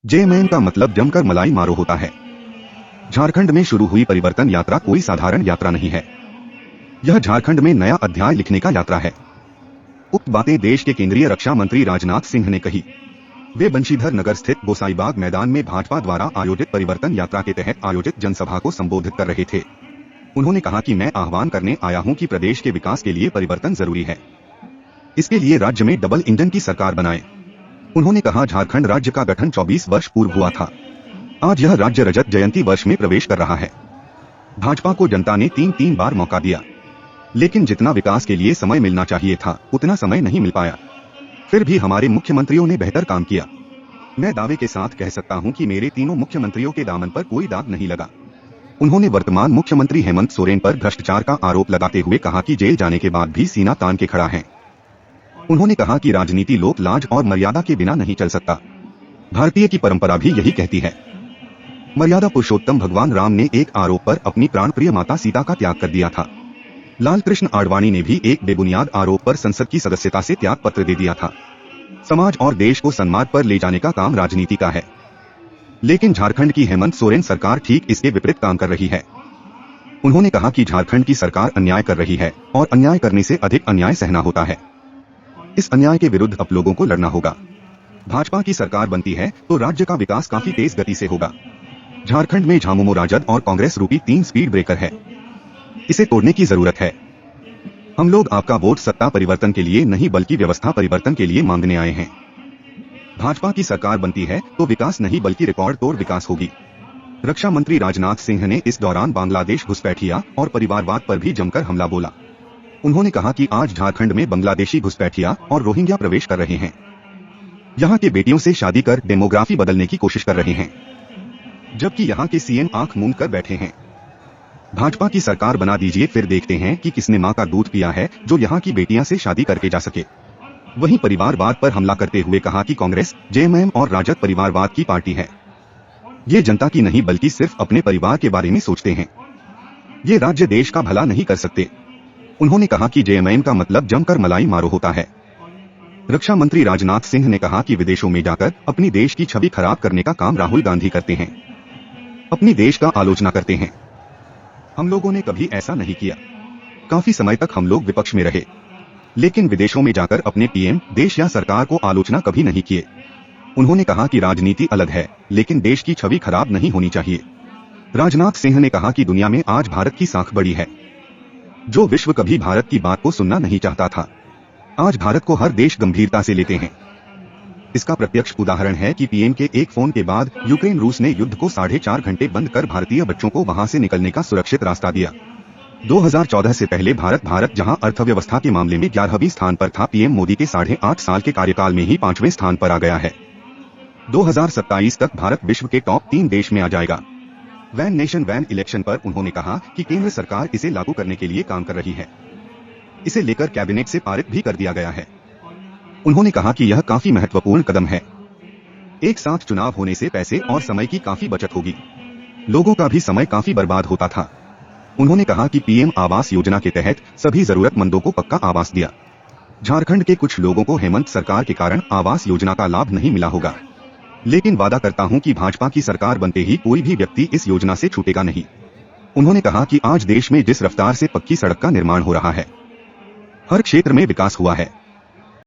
JMM का मतलब जमकर मलाई मारो होता है। झारखंड में शुरू हुई परिवर्तन यात्रा कोई साधारण यात्रा नहीं है। यह झारखंड में नया अध्याय लिखने का यात्रा है। उक्त बातें देश के केंद्रीय रक्षा मंत्री राजनाथ सिंह ने कही। वे बंशीधर नगर स्थित गोसाईबाग मैदान में भाजपा द्वारा आयोजित परिवर्तन यात्रा के तहत आयोजित जनसभा को संबोधित कर रहे थे। उन्होंने कहा कि मैं आह्वान करने आया हूं कि प्रदेश के विकास के लिए परिवर्तन जरूरी है। इसके लिए राज्य में डबल इंजन की सरकार बनाएं। उन्होंने कहा, झारखंड राज्य का गठन 24 वर्ष पूर्व हुआ था। आज यह राज्य रजत जयंती वर्ष में प्रवेश कर रहा है। भाजपा को जनता ने तीन बार मौका दिया, लेकिन जितना विकास के लिए समय मिलना चाहिए था उतना समय नहीं मिल पाया। फिर भी हमारे मुख्यमंत्रियों ने बेहतर काम किया। मैं दावे के साथ कह सकता हूं कि मेरे तीनों मुख्यमंत्रियों के दामन पर कोई दाग नहीं लगा। उन्होंने वर्तमान मुख्यमंत्री हेमंत सोरेन पर भ्रष्टाचार का आरोप लगाते हुए कहा कि जेल जाने के बाद भी सीना तान के खड़ा है। उन्होंने कहा कि राजनीति लोक लाज और मर्यादा के बिना नहीं चल सकता। भारतीय की परंपरा भी यही कहती है। मर्यादा पुरुषोत्तम भगवान राम ने एक आरोप पर अपनी प्राणप्रिय माता सीता का त्याग कर दिया था। लाल कृष्ण आडवाणी ने भी एक बेबुनियाद आरोप पर संसद की सदस्यता से त्याग पत्र दे दिया था। समाज और देश को सन्मार्ग पर ले जाने का काम राजनीति का है, लेकिन झारखंड की हेमंत सोरेन सरकार ठीक इसके विपरीत काम कर रही है। उन्होंने कहा कि झारखंड की सरकार अन्याय कर रही है और अन्याय करने से अधिक अन्याय सहना होता है। इस अन्याय के विरुद्ध अब लोगों को लड़ना होगा। भाजपा की सरकार बनती है तो राज्य का विकास काफी तेज गति से होगा। झारखंड में झामुमो राजद और कांग्रेस रूपी 3 स्पीड ब्रेकर है। इसे तोड़ने की जरूरत है। हम लोग आपका वोट सत्ता परिवर्तन के लिए नहीं बल्कि व्यवस्था परिवर्तन के लिए मांगने आए हैं। भाजपा की सरकार बनती है तो विकास नहीं बल्कि रिकॉर्ड तोड़ विकास होगी। रक्षा मंत्री राजनाथ सिंह ने इस दौरान बांग्लादेश घुसपैठिया और परिवारवाद पर भी जमकर हमला बोला। उन्होंने कहा कि आज झारखंड में बांग्लादेशी घुसपैठिया और रोहिंग्या प्रवेश कर रहे हैं। यहाँ के बेटियों से शादी कर डेमोग्राफी बदलने की कोशिश कर रहे हैं, जबकि यहाँ के सीएम आंख मूंद कर बैठे हैं। भाजपा की सरकार बना दीजिए, फिर देखते हैं कि किसने मां का दूध पिया है जो यहाँ की बेटियां से शादी करके जा सके। वहीं परिवारवाद पर हमला करते हुए कहा कि कांग्रेस, जेएमएम और राजद परिवारवाद की पार्टी है। ये जनता की नहीं बल्कि सिर्फ अपने परिवार के बारे में सोचते हैं। ये राज्य देश का भला नहीं कर सकते। उन्होंने कहा कि जेएमएम का मतलब जमकर मलाई मारो होता है। रक्षा मंत्री राजनाथ सिंह ने कहा कि विदेशों में जाकर अपनी देश की छवि खराब करने का काम राहुल गांधी करते हैं, अपनी देश का आलोचना करते हैं। हम लोगों ने कभी ऐसा नहीं किया। काफी समय तक हम लोग विपक्ष में रहे, लेकिन विदेशों में जाकर अपने पीएम, देश या सरकार को आलोचना कभी नहीं किए। उन्होंने कहा कि राजनीति अलग है, लेकिन देश की छवि खराब नहीं होनी चाहिए। राजनाथ सिंह ने कहा कि दुनिया में आज भारत की साख बड़ी है। जो विश्व कभी भारत की बात को सुनना नहीं चाहता था, आज भारत को हर देश गंभीरता से लेते हैं। इसका प्रत्यक्ष उदाहरण है कि पीएम के एक फोन के बाद यूक्रेन रूस ने युद्ध को 4.5 घंटे बंद कर भारतीय बच्चों को वहां से निकलने का सुरक्षित रास्ता दिया। 2014 से पहले भारत जहां अर्थव्यवस्था के मामले में 11वें स्थान पर था, पीएम मोदी के 8.5 साल के कार्यकाल में ही 5वें स्थान पर आ गया है। 2027 तक भारत विश्व के टॉप 3 देश में आ जाएगा। वैन नेशन वैन इलेक्शन पर उन्होंने कहा कि केंद्र सरकार इसे लागू करने के लिए काम कर रही है। इसे लेकर कैबिनेट से पारित भी कर दिया गया है। उन्होंने कहा कि यह काफी महत्वपूर्ण कदम है। एक साथ चुनाव होने से पैसे और समय की काफी बचत होगी। लोगों का भी समय काफी बर्बाद होता था। उन्होंने कहा कि पीएम आवास योजना के तहत सभी जरूरतमंदों को पक्का आवास दिया। झारखंड के कुछ लोगों को हेमंत सरकार के कारण आवास योजना का लाभ नहीं मिला होगा, लेकिन वादा करता हूं कि भाजपा की सरकार बनते ही कोई भी व्यक्ति इस योजना से छूटेगा नहीं। उन्होंने कहा कि आज देश में जिस रफ्तार से पक्की सड़क का निर्माण हो रहा है, हर क्षेत्र में विकास हुआ है।